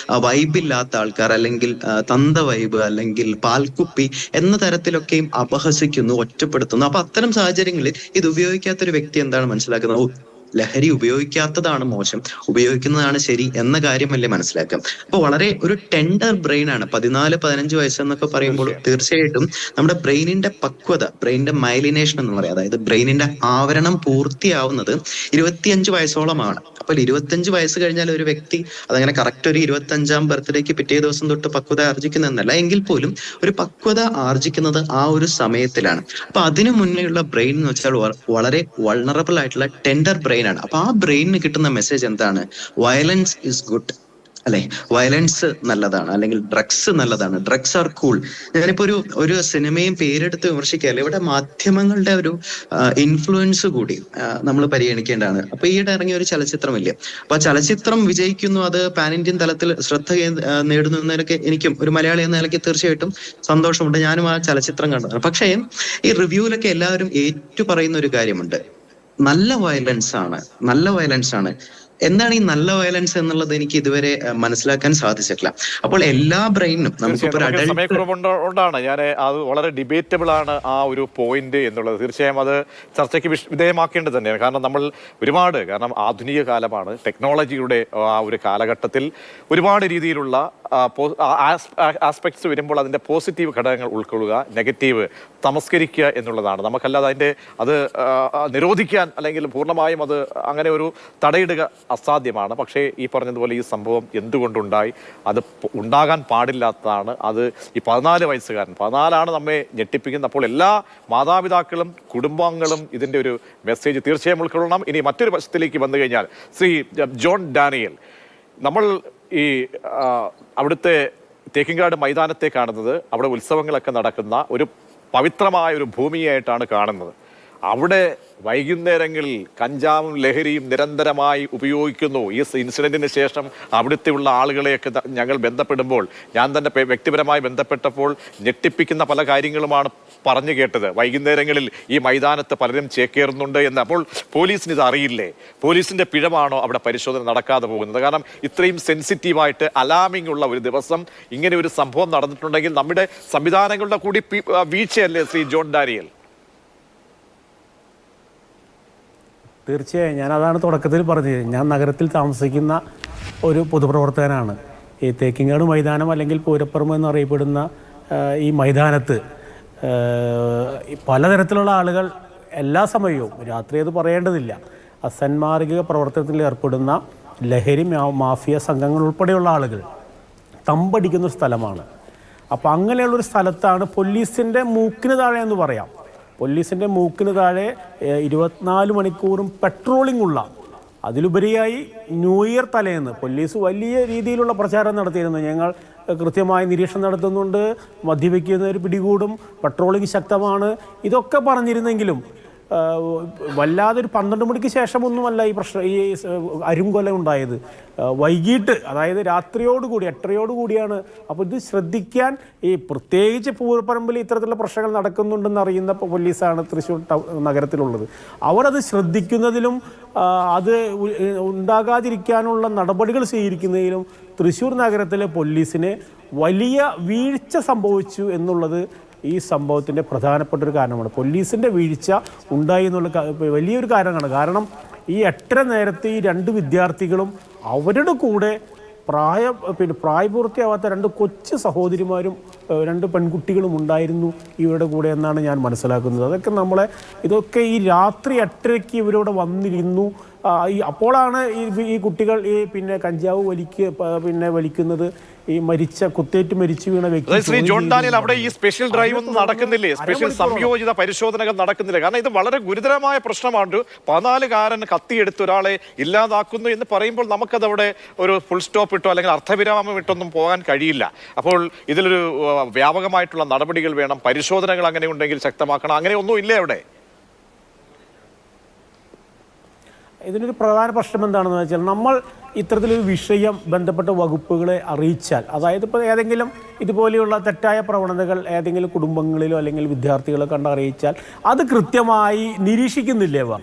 വൈബില്ലാത്ത ആൾക്കാർ, അല്ലെങ്കിൽ തന്ത വൈബ്, അല്ലെങ്കിൽ പാൽക്കുപ്പി എന്ന തരത്തിലൊക്കെയും അപഹസിക്കുന്നു, ഒറ്റപ്പെടുത്തുന്നു. അപ്പൊ അത്തരം സാഹചര്യങ്ങളിൽ ഇത് ഉപയോഗിക്കാത്തൊരു വ്യക്തി എന്താണ് മനസ്സിലാക്കുന്നത്? ലഹരി ഉപയോഗിക്കാത്തതാണ് മോശം, ഉപയോഗിക്കുന്നതാണ് ശരി എന്ന കാര്യമല്ലേ മനസ്സിലാക്കാം. അപ്പൊ വളരെ ഒരു ടെൻഡർ ബ്രെയിൻ ആണ്. 14-15 വയസ്സെന്നൊക്കെ പറയുമ്പോൾ തീർച്ചയായിട്ടും നമ്മുടെ ബ്രെയിനിന്റെ പക്വത, ബ്രെയിനിന്റെ മൈലിനേഷൻ എന്ന് പറയാം, അതായത് ബ്രെയിനിന്റെ ആവരണം പൂർത്തിയാവുന്നത് 25 വയസ്സോളമാണ്. അപ്പോൾ 25 വയസ്സ് കഴിഞ്ഞാൽ ഒരു വ്യക്തി അതങ്ങനെ കറക്റ്റ് ഒരു 25ാം ബർത്ത്ഡേക്ക് പിറ്റേ ദിവസം തൊട്ട് പക്വത ആർജിക്കുന്നതെന്നല്ല, എങ്കിൽ പോലും ഒരു പക്വത ആർജിക്കുന്നത് ആ ഒരു സമയത്തിലാണ്. അപ്പൊ അതിനു മുന്നേയുള്ള ബ്രെയിൻ എന്ന് വെച്ചാൽ വളരെ വൾണറബിൾ ആയിട്ടുള്ള ടെൻഡർ ബ്രെയിൻ ആണ്. അപ്പൊ ആ ബ്രെയിനിന് കിട്ടുന്ന മെസ്സേജ് എന്താണ്? വയലൻസ് ഈസ് ഗുഡ് അല്ലെ, വയലൻസ് നല്ലതാണ്, അല്ലെങ്കിൽ ഡ്രഗ്സ് നല്ലതാണ്, ഡ്രഗ്സ് ആർ കൂൾ. ഞാനിപ്പോ ഒരു സിനിമയും പേരെടുത്ത് വിമർശിക്കാല്ലേ, ഇവിടെ മാധ്യമങ്ങളുടെ ഒരു ഇൻഫ്ലുവൻസ് കൂടി നമ്മൾ പരിഗണിക്കേണ്ടതാണ്. അപ്പൊ ഈയിടെ ഇറങ്ങിയ ഒരു ചലച്ചിത്രമില്ലേ, അപ്പൊ ചലച്ചിത്രം വിജയിക്കുന്നു, അത് പാൻ ഇന്ത്യൻ തലത്തിൽ ശ്രദ്ധ നേടുന്നു എന്നതിലൊക്കെ എനിക്കും ഒരു മലയാളി എന്ന നിലയ്ക്ക് തീർച്ചയായിട്ടും സന്തോഷമുണ്ട്. ഞാനും ആ ചലച്ചിത്രം കണ്ടതാണ്. പക്ഷേ ഈ റിവ്യൂലൊക്കെ എല്ലാവരും ഏറ്റു പറയുന്ന ഒരു കാര്യമുണ്ട്, നല്ല വയലൻസ് ആണ്. എന്താണ് ഈ നല്ല വയലൻസ് എന്നുള്ളത് എനിക്ക് ഇതുവരെ മനസ്സിലാക്കാൻ സാധിച്ചിട്ടില്ല. അപ്പോൾ എല്ലാ ബ്രെയിനും നമുക്കിപ്പോൾ ഒരു അഡൽട്ട് സമയക്കുറവുകൊണ്ടാണ് ഞാൻ അത് വളരെ ഡിബേറ്റബിൾ ആണ് ആ ഒരു പോയിന്റ് എന്നുള്ളത്. തീർച്ചയായും അത് ചർച്ചയ്ക്ക് വിധേയമാക്കേണ്ടത് തന്നെയാണ്. കാരണം നമ്മൾ കാരണം ആധുനിക കാലമാണ്, ടെക്നോളജിയുടെ ആ ഒരു കാലഘട്ടത്തിൽ ഒരുപാട് രീതിയിലുള്ള ആസ്പെക്ട്സ് വരുമ്പോൾ അതിൻ്റെ പോസിറ്റീവ് ഘടകങ്ങൾ ഉൾക്കൊള്ളുക, നെഗറ്റീവ് തമസ്കരിക്കുക എന്നുള്ളതാണ്. നമുക്കല്ലാതെ അത് നിരോധിക്കാൻ അല്ലെങ്കിൽ പൂർണ്ണമായും അത് അങ്ങനെ ഒരു തടയിടുക അസാധ്യമാണ്. പക്ഷേ ഈ പറഞ്ഞതുപോലെ ഈ സംഭവം എന്തുകൊണ്ടുണ്ടായി, അത് ഉണ്ടാകാൻ പാടില്ലാത്തതാണ്. അത് ഈ 14 വയസ്സുകാരൻ 14 നമ്മെ ഞെട്ടിപ്പിക്കുന്നത്. അപ്പോൾ എല്ലാ മാതാപിതാക്കളും കുടുംബാംഗങ്ങളും ഇതിൻ്റെ ഒരു മെസ്സേജ് തീർച്ചയായും ഉൾക്കൊള്ളണം. ഇനി മറ്റൊരു വശത്തിലേക്ക് വന്നു കഴിഞ്ഞാൽ ശ്രീ ജോൺ ഡാനിയൽ, നമ്മൾ ഈ അവിടുത്തെ തേക്കിൻകാട് മൈതാനത്തെ കാണുന്നത് അവിടെ ഉത്സവങ്ങളൊക്കെ നടക്കുന്ന ഒരു പവിത്രമായ ഒരു ഭൂമിയായിട്ടാണ് കാണുന്നത്. അവിടെ വൈകുന്നേരങ്ങളിൽ കഞ്ചാവും ലഹരിയും നിരന്തരമായി ഉപയോഗിക്കുന്നു. ഈ ഇൻസിഡന്റിന് ശേഷം അവിടുത്തെ ഉള്ള ആളുകളെയൊക്കെ ഞങ്ങൾ ബന്ധപ്പെടുമ്പോൾ, ഞാൻ തന്നെ വ്യക്തിപരമായി ബന്ധപ്പെട്ടപ്പോൾ ഞെട്ടിപ്പിക്കുന്ന പല കാര്യങ്ങളുമാണ് പറഞ്ഞു കേട്ടത്. വൈകുന്നേരങ്ങളിൽ ഈ മൈതാനത്ത് പലരും ചേക്കേറുന്നുണ്ട് എന്ന്. അപ്പോൾ പോലീസിന് ഇത് അറിയില്ലേ? പോലീസിന്റെ പിഴവാണോ അവിടെ പരിശോധന നടക്കാതെ പോകുന്നത്? കാരണം ഇത്രയും സെൻസിറ്റീവായിട്ട് അലാമിംഗ് ഉള്ള ഒരു ദിവസം ഇങ്ങനെ ഒരു സംഭവം നടന്നിട്ടുണ്ടെങ്കിൽ നമ്മുടെ സംവിധാനങ്ങളുടെ കൂടി വീഴ്ചയല്ലേ ശ്രീ ജോൺ ഡാനിയൽ? തീർച്ചയായും ഞാൻ അതാണ് തുടക്കത്തിൽ പറഞ്ഞത്. ഞാൻ നഗരത്തിൽ താമസിക്കുന്ന ഒരു പൊതുപ്രവർത്തകനാണ്. ഈ തേക്കിങ്ങാട് മൈതാനം അല്ലെങ്കിൽ പൂരപ്പുറം എന്നറിയപ്പെടുന്ന ഈ മൈതാനത്ത് പലതരത്തിലുള്ള ആളുകൾ എല്ലാ സമയവും, രാത്രി അത് പറയേണ്ടതില്ല, അസന്മാർഗിക പ്രവർത്തനത്തിൽ ഏർപ്പെടുന്ന ലഹരി മാഫിയ സംഘങ്ങൾ ഉൾപ്പെടെയുള്ള ആളുകൾ തമ്പടിക്കുന്ന ഒരു സ്ഥലമാണ്. അപ്പോൾ അങ്ങനെയുള്ളൊരു സ്ഥലത്താണ് പോലീസിൻ്റെ മൂക്കിന് താഴെ എന്ന് പറയാം, പോലീസിൻ്റെ മൂക്കിന് താഴെ 24 മണിക്കൂറും പെട്രോളിംഗ് ഉള്ള, അതിലുപരിയായി ന്യൂ ഇയർ തലേന്ന് പോലീസ് വലിയ രീതിയിലുള്ള പ്രചാരണം നടത്തിയിരുന്നു. ഞങ്ങൾ കൃത്യമായി നിരീക്ഷണം നടത്തുന്നുണ്ട്, മദ്യപിക്കുന്നവർ പിടികൂടും, പെട്രോളിംഗ് ശക്തമാണ്, ഇതൊക്കെ പറഞ്ഞിരുന്നെങ്കിലും വല്ലാതെ ഒരു 12 മണിക്ക് ശേഷമൊന്നുമല്ല ഈ അരുംകൊല ഉണ്ടായത്. വൈകിട്ട്, അതായത് രാത്രിയോടുകൂടി 8:30 അപ്പോൾ ഇത് ശ്രദ്ധിക്കാൻ ഈ പ്രത്യേകിച്ച് പൂരപ്പറമ്പിൽ ഇത്തരത്തിലുള്ള പ്രശ്നങ്ങൾ നടക്കുന്നുണ്ടെന്ന് അറിയുന്ന പോലീസാണ് തൃശ്ശൂർ നഗരത്തിലുള്ളത്. അവരത് ശ്രദ്ധിക്കുന്നതിലും അത് ഉണ്ടാകാതിരിക്കാനുള്ള നടപടികൾ സ്വീകരിക്കുന്നതിലും തൃശ്ശൂർ നഗരത്തിലെ പോലീസിന് വലിയ വീഴ്ച സംഭവിച്ചു എന്നുള്ളത് ഈ സംഭവത്തിൻ്റെ പ്രധാനപ്പെട്ട ഒരു കാരണമാണ്. പോലീസിൻ്റെ വീഴ്ച ഉണ്ടായി എന്നുള്ള വലിയൊരു കാരണമാണ്. കാരണം ഈ 8:30 നേരത്തെ ഈ 2 വിദ്യാർത്ഥികളും അവരുടെ കൂടെ പ്രായപൂർത്തിയാവാത്ത 2 കൊച്ചു സഹോദരിമാരും 2 പെൺകുട്ടികളും ഉണ്ടായിരുന്നു ഇവരുടെ കൂടെ എന്നാണ് ഞാൻ മനസ്സിലാക്കുന്നത്. ഇതൊക്കെ ഈ രാത്രി 8:30 ഇവരോട് വന്നിരുന്നു. അപ്പോഴാണ് ഈ കുട്ടികൾ കഞ്ചാവ് വലിക്കുന്നത്. ഈ കുത്തേറ്റ് മരിച്ചു വീണ വ്യക്തി ശ്രീ ജോൺ ഡാനിയൽ, അവിടെ ഈ സ്പെഷ്യൽ ഡ്രൈവ് ഒന്നും നടക്കുന്നില്ലേ? സ്പെഷ്യൽ സംയോജിത പരിശോധനകൾ നടക്കുന്നില്ല? കാരണം ഇത് വളരെ ഗുരുതരമായ പ്രശ്നമാണ്. 14-കാരൻ കത്തിയെടുത്ത് ഒരാളെ ഇല്ലാതാക്കുന്നു എന്ന് പറയുമ്പോൾ നമുക്കതവിടെ ഒരു ഫുൾ സ്റ്റോപ്പ് ഇട്ടോ അല്ലെങ്കിൽ അർത്ഥവിരാമം ഇട്ടൊന്നും പോകാൻ കഴിയില്ല. അപ്പോൾ ഇതിലൊരു വ്യാപകമായിട്ടുള്ള നടപടികൾ വേണം, പരിശോധനകൾ അങ്ങനെ ഉണ്ടെങ്കിൽ ശക്തമാക്കണം. അങ്ങനെ ഒന്നും ഇല്ലേ അവിടെ? ഇതിനൊരു പ്രധാന പ്രശ്നം എന്താണെന്ന് വെച്ചാൽ, നമ്മൾ ഇത്തരത്തിലൊരു വിഷയം ബന്ധപ്പെട്ട വകുപ്പുകളെ അറിയിച്ചാൽ, അതായത് ഇപ്പോൾ ഏതെങ്കിലും ഇതുപോലെയുള്ള തെറ്റായ പ്രവണതകൾ ഏതെങ്കിലും കുടുംബങ്ങളിലോ അല്ലെങ്കിൽ വിദ്യാർത്ഥികളോ കണ്ട് അറിയിച്ചാൽ അത് കൃത്യമായി നിരീക്ഷിക്കുന്നില്ലേ അവർ?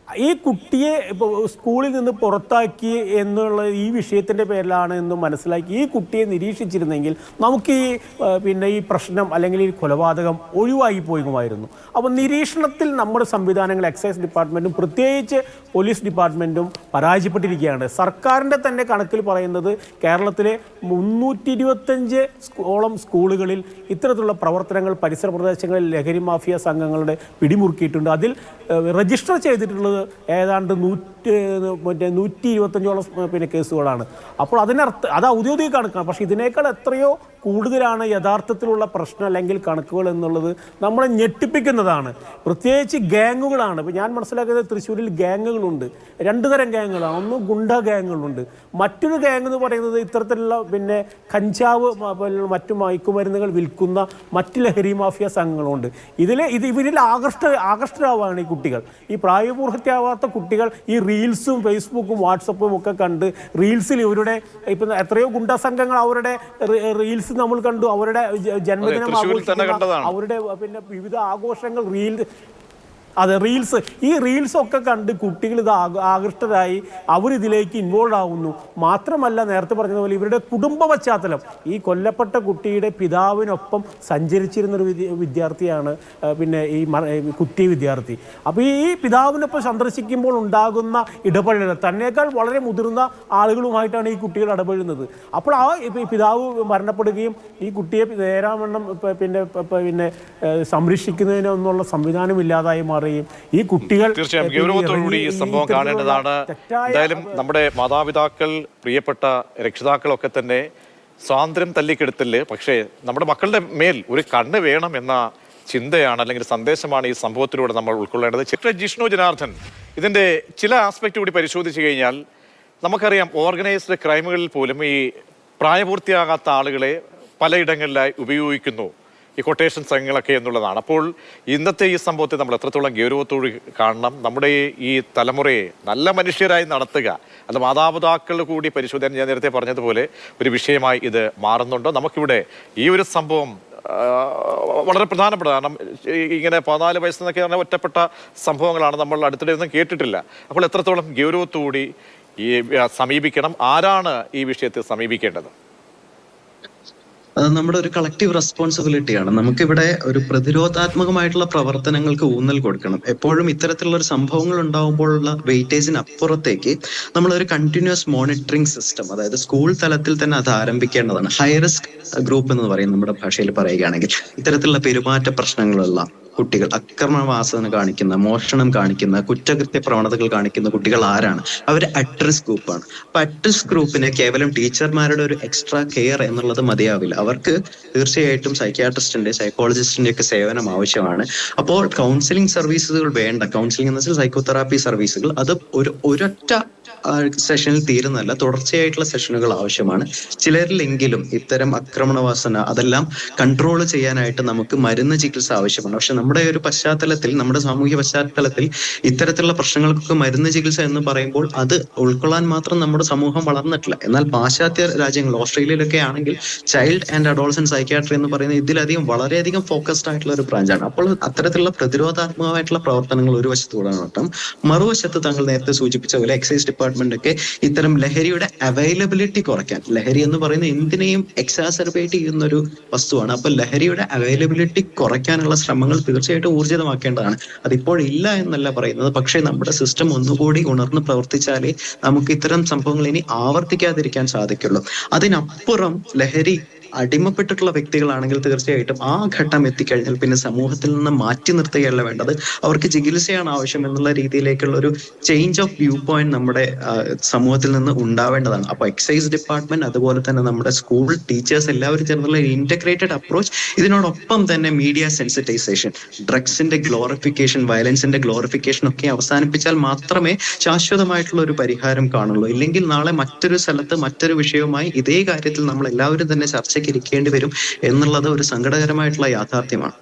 ഈ കുട്ടിയെ ഇപ്പോൾ സ്കൂളിൽ നിന്ന് പുറത്താക്കി എന്നുള്ള ഈ വിഷയത്തിൻ്റെ പേരിലാണ് എന്ന് മനസ്സിലാക്കി ഈ കുട്ടിയെ നിരീക്ഷിച്ചിരുന്നെങ്കിൽ നമുക്ക് ഈ പ്രശ്നം അല്ലെങ്കിൽ ഈ കൊലപാതകം ഒഴിവായി പോകുമായിരുന്നു. അപ്പോൾ നിരീക്ഷണത്തിൽ നമ്മുടെ സംവിധാനങ്ങൾ, എക്സൈസ് ഡിപ്പാർട്ട്മെൻറ്റും പ്രത്യേകിച്ച് പോലീസ് ഡിപ്പാർട്ട്മെൻറ്റും പരാജയപ്പെട്ടിരിക്കുകയാണ്. സർക്കാരിൻ്റെ തന്നെ കണക്കിൽ പറയുന്നത് കേരളത്തിലെ 325 സ്കൂളുകളിൽ ഇത്തരത്തിലുള്ള പ്രവർത്തനങ്ങൾ പരിസര പ്രദേശങ്ങളിൽ ലഹരി മാഫിയ സംഘങ്ങളുടെ പിടിമുറുക്കിയിട്ടുണ്ട്. അതിൽ രജിസ്റ്റർ ചെയ്തിട്ടുള്ളത് ഏതാണ്ട് 125 കേസുകളാണ്. അപ്പോൾ അത് ഔദ്യോഗിക കണക്കാണ്. പക്ഷേ ഇതിനേക്കാൾ എത്രയോ കൂടുതലാണ് യഥാർത്ഥത്തിലുള്ള പ്രശ്നം അല്ലെങ്കിൽ കണക്കുകൾ എന്നുള്ളത് നമ്മളെ ഞെട്ടിപ്പിക്കുന്നതാണ്. പ്രത്യേകിച്ച് ഗ്യാങ്ങുകളാണ്. ഇപ്പോൾ ഞാൻ മനസ്സിലാക്കുന്നത് തൃശ്ശൂരിൽ ഗ്യാങ്ങുകളുണ്ട്, 2 തരം ഗ്യാങ്ങുകളാണ്. ഒന്ന് ഗുണ്ട ഗ്യാങ്ങുകളുണ്ട്, മറ്റൊരു ഗ്യാങ് എന്ന് പറയുന്നത് ഇത്തരത്തിലുള്ള കഞ്ചാവ് മറ്റു മയക്കുമരുന്നുകൾ വിൽക്കുന്ന മറ്റ് ലഹരി മാഫിയ സംഘങ്ങളുണ്ട്. ഇവരിൽ ആകർഷ്ടരാവാണ് ഈ കുട്ടികൾ. ഈ പ്രായപൂർത്തിയാവാത്ത കുട്ടികൾ ഈ റീൽസും ഫേസ്ബുക്കും വാട്സപ്പും ഒക്കെ കണ്ട് റീൽസിൽ ഇവരുടെ ഇപ്പം എത്രയോ ഗുണ്ടാ സംഘങ്ങൾ അവരുടെ റീൽസ് നമ്മൾ കണ്ടു. അവരുടെ ജന്മദിനം ആഘോഷിക്കുന്ന, അവരുടെ വിവിധ ആഘോഷങ്ങൾ അതെ, റീൽസ്. ഈ റീൽസൊക്കെ കണ്ട് കുട്ടികൾ ഇത് ആകൃഷ്ടരായി അവരിതിലേക്ക് ഇൻവോൾവ് ആവുന്നു. മാത്രമല്ല, നേരത്തെ പറഞ്ഞതുപോലെ ഇവരുടെ കുടുംബ പശ്ചാത്തലം, ഈ കൊല്ലപ്പെട്ട കുട്ടിയുടെ പിതാവിനൊപ്പം സഞ്ചരിച്ചിരുന്നൊരു വിദ്യാർത്ഥിയാണ് പിന്നെ ഈ കുട്ടിയ വിദ്യാർത്ഥി. അപ്പോൾ ഈ പിതാവിനൊപ്പം സന്ദർശിക്കുമ്പോൾ ഉണ്ടാകുന്ന ഇടപഴകൽ തന്നേക്കാൾ വളരെ മുതിർന്ന ആളുകളുമായിട്ടാണ് ഈ കുട്ടികൾ ഇടപെടുന്നത്. അപ്പോൾ ആ പിതാവ് മരണപ്പെടുകയും ഈ കുട്ടിയെ നേരാവണ്ണം പിന്നെ സംരക്ഷിക്കുന്നതിനൊന്നുള്ള സംവിധാനം ഇല്ലാതായി മാറുകയും ഈ കുട്ടികൾ തീർച്ചയായും ഗൗരവത്തോടുകൂടി ഈ സംഭവം കാണേണ്ടതാണ്. എന്തായാലും നമ്മുടെ മാതാപിതാക്കൾ, പ്രിയപ്പെട്ട രക്ഷിതാക്കളൊക്കെ തന്നെ സ്വാതന്ത്ര്യം തല്ലിക്കെടുത്തില്ലേ, പക്ഷേ നമ്മുടെ മക്കളുടെ മേൽ ഒരു കണ്ണ് വേണം എന്ന ചിന്തയാണ് അല്ലെങ്കിൽ സന്ദേശമാണ് ഈ സംഭവത്തിലൂടെ നമ്മൾ ഉൾക്കൊള്ളേണ്ടത്. ചിത്ര ജിഷ്ണു ജനാർദ്ദൻ, ഇതിൻ്റെ ചില ആസ്പെക്റ്റ് കൂടി പരിശോധിച്ച് കഴിഞ്ഞാൽ നമുക്കറിയാം ഓർഗനൈസ്ഡ് ക്രൈമുകളിൽ പോലും ഈ പ്രായപൂർത്തിയാകാത്ത ആളുകളെ പലയിടങ്ങളിലായി ഉപയോഗിക്കുന്നു ഈ കൊട്ടേഷൻ സംഘങ്ങളൊക്കെ എന്നുള്ളതാണ്. അപ്പോൾ ഇന്നത്തെ ഈ സംഭവത്തെ നമ്മൾ എത്രത്തോളം ഗൗരവത്തോട് കാണണം, നമ്മുടെ ഈ തലമുറയെ നല്ല മനുഷ്യരായി നടത്തുക, അത് മാതാപിതാക്കൾ കൂടി പരിശോധന, ഞാൻ നേരത്തെ പറഞ്ഞതുപോലെ ഒരു വിഷയമായി ഇത് മാറുന്നുണ്ടോ? നമുക്കിവിടെ ഈ ഒരു സംഭവം വളരെ പ്രധാനപ്പെട്ട, കാരണം ഇങ്ങനെ 14 വയസ്സെന്നൊക്കെ പറഞ്ഞാൽ ഒറ്റപ്പെട്ട സംഭവങ്ങളാണ്, നമ്മൾ അടുത്തിടെ ഒന്നും കേട്ടിട്ടില്ല. അപ്പോൾ എത്രത്തോളം ഗൗരവത്തോടുകൂടി ഈ സമീപിക്കണം, ആരാണ് ഈ വിഷയത്തെ സമീപിക്കേണ്ടത്? അത് നമ്മുടെ ഒരു കളക്റ്റീവ് റെസ്പോൺസിബിലിറ്റിയാണ്. നമുക്കിവിടെ ഒരു പ്രതിരോധാത്മകമായിട്ടുള്ള പ്രവർത്തനങ്ങൾക്ക് ഊന്നൽ കൊടുക്കണം. എപ്പോഴും ഇത്തരത്തിലുള്ള ഒരു സംഭവങ്ങൾ ഉണ്ടാകുമ്പോഴുള്ള വെയിറ്റേജിന് അപ്പുറത്തേക്ക് നമ്മളൊരു കണ്ടിന്യൂസ് മോണിറ്ററിംഗ് സിസ്റ്റം, അതായത് സ്കൂൾ തലത്തിൽ തന്നെ അത് ആരംഭിക്കേണ്ടതാണ്. ഹൈ റിസ്ക് ഗ്രൂപ്പ് എന്ന് പറയും നമ്മുടെ ഭാഷയിൽ പറയുകയാണെങ്കിൽ. ഇത്തരത്തിലുള്ള പെരുമാറ്റ പ്രശ്നങ്ങളുള്ള കുട്ടികൾ, അക്രമവാസന കാണിക്കുന്ന, മോഷണം കാണിക്കുന്ന, കുറ്റകൃത്യ പ്രവണതകൾ കാണിക്കുന്ന കുട്ടികൾ ആരാണ്? അവർ അറ്റ് റിസ്ക് ഗ്രൂപ്പാണ്. അപ്പൊ അറ്റ് റിസ്ക് ഗ്രൂപ്പിന് കേവലം ടീച്ചർമാരുടെ ഒരു എക്സ്ട്രാ കെയർ എന്നുള്ളത് മതിയാവില്ല. അവർക്ക് തീർച്ചയായിട്ടും സൈക്യാട്രിസ്റ്റിന്റെ, സൈക്കോളജിസ്റ്റിന്റെ ഒക്കെ സേവനം ആവശ്യമാണ്. അപ്പോൾ കൗൺസിലിംഗ് സർവീസുകൾ വേണ്ട, കൗൺസിലിംഗ് എന്ന് വെച്ചാൽ സൈക്കോതെറാപ്പി സർവീസുകൾ, അത് ഒരൊറ്റ സെഷനിൽ തീരുന്നല്ല, തുടർച്ചയായിട്ടുള്ള സെഷനുകൾ ആവശ്യമാണ്. ചിലരിലെങ്കിലും ഇത്തരം ആക്രമണവാസന അതെല്ലാം കൺട്രോൾ ചെയ്യാനായിട്ട് നമുക്ക് മരുന്ന് ചികിത്സ ആവശ്യമാണ്. പക്ഷെ നമ്മുടെ ഒരു പശ്ചാത്തലത്തിൽ, നമ്മുടെ സാമൂഹ്യ പശ്ചാത്തലത്തിൽ ഇത്തരത്തിലുള്ള പ്രശ്നങ്ങൾക്കൊക്കെ മരുന്ന് ചികിത്സ എന്ന് പറയുമ്പോൾ അത് ഉൾക്കൊള്ളാൻ മാത്രം നമ്മുടെ സമൂഹം വളർന്നിട്ടില്ല. എന്നാൽ പാശ്ചാത്യ രാജ്യങ്ങൾ, ഓസ്ട്രേലിയയിലൊക്കെ ആണെങ്കിൽ ചൈൽഡ് ആൻഡ് അഡോളസന്റ് സൈക്യാട്രി എന്ന് പറയുന്ന ഇതിലധികം വളരെയധികം ഫോക്കസ്ഡ് ആയിട്ടുള്ള ഒരു ബ്രാഞ്ചാണ്. അപ്പോൾ അത്തരത്തിലുള്ള പ്രതിരോധാത്മകമായിട്ടുള്ള പ്രവർത്തനങ്ങൾ ഒരു വശത്തൂടെ നടത്തും. മറുവശത്ത് താങ്കൾ നേരത്തെ സൂചിപ്പിച്ച പോലെ എക്സൈസ് ഡിപ്പാർട്ട്മെന്റ് ഒക്കെ ഇത്തരം ലഹരിയുടെ അവൈലബിലിറ്റി കുറയ്ക്കാൻ, ലഹരി എന്ന് പറയുന്ന എന്തിനേയും എക്സാസർബേറ്റ് ചെയ്യുന്ന ഒരു വസ്തുവാണ്. അപ്പൊ ലഹരിയുടെ അവൈലബിലിറ്റി കുറയ്ക്കാനുള്ള ശ്രമങ്ങൾ തീർച്ചയായിട്ടും ഊർജിതമാക്കേണ്ടതാണ്. അതിപ്പോൾ ഇല്ല എന്നല്ല പറയുന്നത്, പക്ഷേ നമ്മുടെ സിസ്റ്റം ഒന്നുകൂടി ഉണർന്ന് പ്രവർത്തിച്ചാലേ നമുക്ക് ഇത്തരം സംഭവങ്ങൾ ഇനി ആവർത്തിക്കാതിരിക്കാൻ സാധിക്കുള്ളൂ. അതിനപ്പുറം ലഹരി അടിമപ്പെട്ടിട്ടുള്ള വ്യക്തികളാണെങ്കിൽ തീർച്ചയായിട്ടും ആ ഘട്ടം എത്തിക്കഴിഞ്ഞാൽ പിന്നെ സമൂഹത്തിൽ നിന്ന് മാറ്റി നിർത്തുകയല്ല വേണ്ടത്, അവർക്ക് ചികിത്സയാണ് ആവശ്യം എന്നുള്ള രീതിയിലേക്കുള്ള ഒരു ചേഞ്ച് ഓഫ് വ്യൂ പോയിന്റ് നമ്മുടെ സമൂഹത്തിൽ നിന്ന് ഉണ്ടാവേണ്ടതാണ്. അപ്പൊ എക്സൈസ് ഡിപ്പാർട്ട്മെന്റ്, അതുപോലെ തന്നെ നമ്മുടെ സ്കൂൾ ടീച്ചേഴ്സ് എല്ലാവരും ചേർന്നുള്ള ഇന്റഗ്രേറ്റഡ് അപ്രോച്ച്, ഇതിനോടൊപ്പം തന്നെ മീഡിയ സെൻസിറ്റൈസേഷൻ, ഡ്രഗ്സിന്റെ ഗ്ലോറിഫിക്കേഷൻ, വയലൻസിന്റെ ഗ്ലോറിഫിക്കേഷൻ ഒക്കെ അവസാനിപ്പിച്ചാൽ മാത്രമേ ശാശ്വതമായിട്ടുള്ള ഒരു പരിഹാരം കാണുള്ളൂ. ഇല്ലെങ്കിൽ നാളെ മറ്റൊരു സ്ഥലത്ത് മറ്റൊരു വിഷയവുമായി ഇതേ കാര്യത്തിൽ നമ്മൾ എല്ലാവരും തന്നെ ചർച്ചയ്ക്ക് ഇരിക്കേണ്ടി വരും എന്നുള്ളത് ഒരു സങ്കടകരമായിട്ടുള്ള യാഥാർത്ഥ്യമാണ്.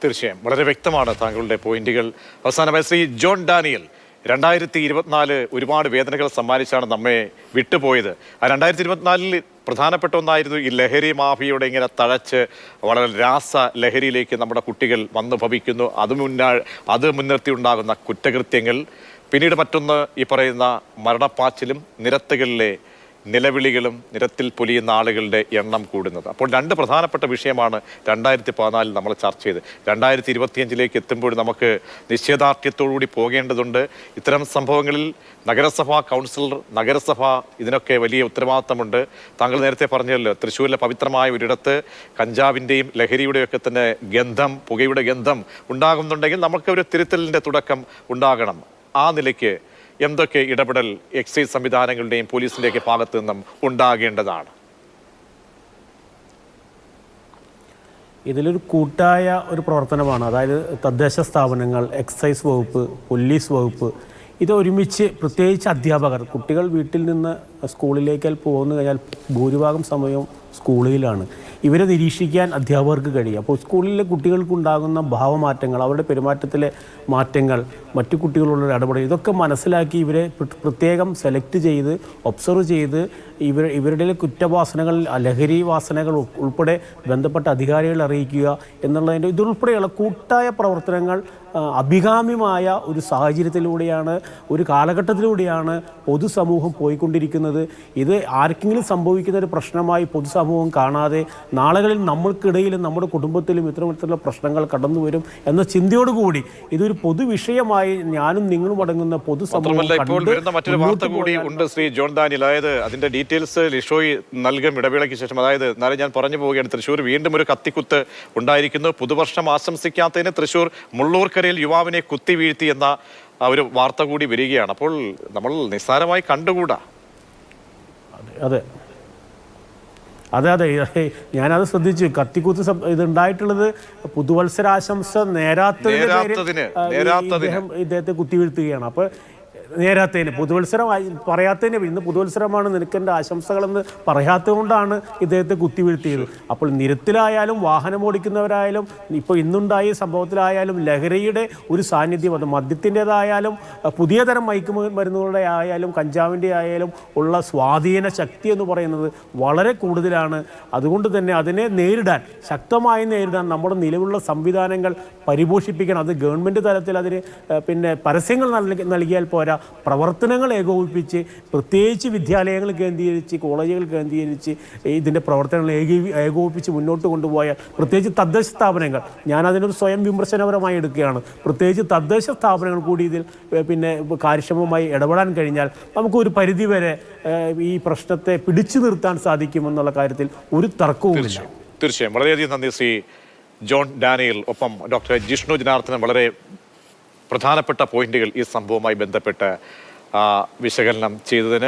തീർച്ചയായും വളരെ വ്യക്തമാണ് താങ്കളുടെ പോയിന്റുകൾ. അവസാനമായി ശ്രീ ജോൺ ഡാനിയൽ, 2024 ഒരുപാട് വേദനകൾ സമ്മാനിച്ചാണ് നമ്മെ വിട്ടുപോയത്. ആ 2024 പ്രധാനപ്പെട്ട ഒന്നായിരുന്നു ഈ ലഹരി മാഫിയയുടെ ഇങ്ങനെ തഴച്ച് വളരെ രാസ ലഹരിയിലേക്ക് നമ്മുടെ കുട്ടികൾ വന്നു ഭവിക്കുന്നു. അത് മുൻനിർത്തി ഉണ്ടാകുന്ന കുറ്റകൃത്യങ്ങൾ, പിന്നീട് മറ്റൊന്ന് ഈ പറയുന്ന മരണപ്പാച്ചിലും നിരത്തുകളിലെ നിലവിളികളും നിരത്തിൽ പൊലിയുന്ന ആളുകളുടെ എണ്ണം കൂടുന്നത്. അപ്പോൾ രണ്ട് പ്രധാനപ്പെട്ട വിഷയമാണ് 2014 നമ്മൾ ചർച്ച ചെയ്ത്. 2025 എത്തുമ്പോൾ നമുക്ക് നിശ്ചയദാർഢ്യത്തോടുകൂടി പോകേണ്ടതുണ്ട്. ഇത്തരം സംഭവങ്ങളിൽ നഗരസഭ കൗൺസിലർ, നഗരസഭ ഇതിനൊക്കെ വലിയ ഉത്തരവാദിത്തമുണ്ട്. താങ്കൾ നേരത്തെ പറഞ്ഞല്ലോ, തൃശ്ശൂരിലെ പവിത്രമായ ഒരിടത്ത് കഞ്ചാവിൻ്റെയും ലഹരിയുടെയൊക്കെ തന്നെ ഗന്ധം, പുകയുടെ ഗന്ധം ഉണ്ടാകുന്നുണ്ടെങ്കിൽ നമുക്ക് ഒരു തിരുത്തലിൻ്റെ തുടക്കം ഉണ്ടാകണം. ആ നിലയ്ക്ക് എന്തൊക്കെ ഇടപെടൽ എക്സൈസ് സംവിധാനങ്ങളുടെയും പോലീസിൻ്റെയൊക്കെ ഭാഗത്തു നിന്നും ഉണ്ടാകേണ്ടതാണ്? ഇതിലൊരു കൂട്ടായ ഒരു പ്രവർത്തനമാണ്. അതായത് തദ്ദേശ സ്ഥാപനങ്ങൾ, എക്സൈസ് വകുപ്പ്, പോലീസ് വകുപ്പ്, ഇത് ഒരുമിച്ച്, പ്രത്യേകിച്ച് അധ്യാപകർ, കുട്ടികൾ വീട്ടിൽ നിന്ന് സ്കൂളിലേക്ക് പോകുന്നു കഴിഞ്ഞാൽ ഭൂരിഭാഗം സമയവും സ്കൂളിലാണ്. ഇവരെ നിരീക്ഷിക്കാൻ അധ്യാപകർക്ക് കഴിയും. അപ്പോൾ സ്കൂളിലെ കുട്ടികൾക്കുണ്ടാകുന്ന ഭാവമാറ്റങ്ങൾ, അവരുടെ പെരുമാറ്റത്തിലെ മാറ്റങ്ങൾ, മറ്റു കുട്ടികളുള്ള ഇടപെടൽ, ഇതൊക്കെ മനസ്സിലാക്കി ഇവരെ പ്രത്യേകം സെലക്ട് ചെയ്ത് ഒബ്സർവ് ചെയ്ത് ഇവരുടെ കുറ്റവാസനകൾ, ലഹരി വാസനകൾ ഉൾപ്പെടെ ബന്ധപ്പെട്ട അധികാരികളെ അറിയിക്കുക എന്നുള്ളതിൻ്റെ ഇതുൾപ്പെടെയുള്ള കൂട്ടായ പ്രവർത്തനങ്ങൾ അഭികാമ്യമായ ഒരു സാഹചര്യത്തിലൂടെയാണ്, ഒരു കാലഘട്ടത്തിലൂടെയാണ് പൊതുസമൂഹം പോയിക്കൊണ്ടിരിക്കുന്നത്. ഇത് ആർക്കെങ്കിലും സംഭവിക്കുന്ന ഒരു പ്രശ്നമായി പൊതുസമൂഹം കാണാതെ നാളുകളിൽ നമ്മൾക്കിടയിലും നമ്മുടെ കുടുംബത്തിലും ഇത്തരത്തിലുള്ള പ്രശ്നങ്ങൾ കടന്നു വരും എന്ന ചിന്തയോടുകൂടി ഇതൊരു പൊതുവിഷയമായി ഞാനും നിങ്ങളും അടങ്ങുന്ന പൊതുസമൂഹം ഇപ്പോൾ വരുന്ന മറ്റൊരു വാർത്ത കൂടി ഉണ്ട് ശ്രീ ജോൺ ഡാനിയൽ. അതായത് അതിന്റെ ഡീറ്റെയിൽസ് ലിഷോയ് നൽകും ഇടവേളയ്ക്ക് ശേഷം. അതായത് എന്നാലും ഞാൻ പറഞ്ഞു പോവുകയാണ്, തൃശ്ശൂർ വീണ്ടും ഒരു കത്തിക്കുത്ത് ഉണ്ടായിരിക്കുന്നു. പുതുവർഷം ആശംസിക്കാത്തതിന് തൃശ്ശൂർ മുള്ളൂർക്കരയിൽ യുവാവിനെ കുത്തി വീഴ്ത്തി എന്ന ഒരു വാർത്ത കൂടി വരികയാണ്. അപ്പോൾ നമ്മൾ നിസ്സാരമായി കണ്ടുകൂടാ. അതെ അതെ അതെ ഞാനത് ശ്രദ്ധിച്ചു. കത്തിക്കുത്ത് ഇതുണ്ടായിട്ടുള്ളത് പുതുവത്സരാശംസ നേരാത്തതിന് ഇദ്ദേഹത്തെ കുത്തിവീഴ്ത്തുകയാണ്. അപ്പോൾ നേരാത്തതിന് പുതുവത്സരം പറയാത്തതിന്, ഇന്ന് പുതുവത്സരമാണ് നിനക്കെൻ്റെ ആശംസകളെന്ന് പറയാത്തത് കൊണ്ടാണ് ഇദ്ദേഹത്തെ കുത്തിവീഴ്ത്തിയത്. അപ്പോൾ നിരത്തിലായാലും വാഹനം ഓടിക്കുന്നവരായാലും ഇപ്പോൾ ഇന്നുണ്ടായ സംഭവത്തിലായാലും ലഹരിയുടെ ഒരു സാന്നിധ്യം, അത് മദ്യത്തിൻ്റെതായാലും പുതിയ തരം മയക്കുമരുന്നുകളുടെ ആയാലും കഞ്ചാവിൻ്റെ ആയാലും ഉള്ള സ്വാധീന ശക്തി എന്ന് പറയുന്നത് വളരെ കൂടുതലാണ്. അതുകൊണ്ട് തന്നെ അതിനെ നേരിടാൻ, ശക്തമായി നേരിടാൻ നമ്മുടെ നിലവിലുള്ള സംവിധാനങ്ങൾ പരിപോഷിപ്പിക്കണം. അത് ഗവൺമെൻറ് തലത്തിൽ അതിന് പിന്നെ പരസ്യങ്ങൾ നൽകിയാൽ പോരാ, പ്രവർത്തനങ്ങൾ ഏകോപിപ്പിച്ച്, പ്രത്യേകിച്ച് വിദ്യാലയങ്ങൾ കേന്ദ്രീകരിച്ച്, കോളേജുകൾ കേന്ദ്രീകരിച്ച് ഇതിൻ്റെ പ്രവർത്തനങ്ങൾ ഏകോപിപ്പിച്ച് മുന്നോട്ട് കൊണ്ടുപോയാൽ, പ്രത്യേകിച്ച് തദ്ദേശ സ്ഥാപനങ്ങൾ, ഞാനതിനൊരു സ്വയം വിമർശനപരമായി എടുക്കുകയാണ്, പ്രത്യേകിച്ച് തദ്ദേശ സ്ഥാപനങ്ങൾ കൂടി ഇതിൽ പിന്നെ കാര്യക്ഷമമായി ഇടപെടാൻ കഴിഞ്ഞാൽ നമുക്കൊരു പരിധിവരെ ഈ പ്രശ്നത്തെ പിടിച്ചു നിർത്താൻ സാധിക്കുമെന്നുള്ള കാര്യത്തിൽ ഒരു തർക്കവുമില്ല. തീർച്ചയായും വളരെയധികം നന്ദി ശ്രീ ജോൺ ഡാനിയൽ. ഒപ്പം ഡോക്ടർ ജിഷ്ണു ജനാർദ്ദനൻ വളരെ പ്രധാനപ്പെട്ട പോയിന്റുകൾ ഈ സംഭവവുമായി ബന്ധപ്പെട്ട് വിശകലനം ചെയ്തതിന്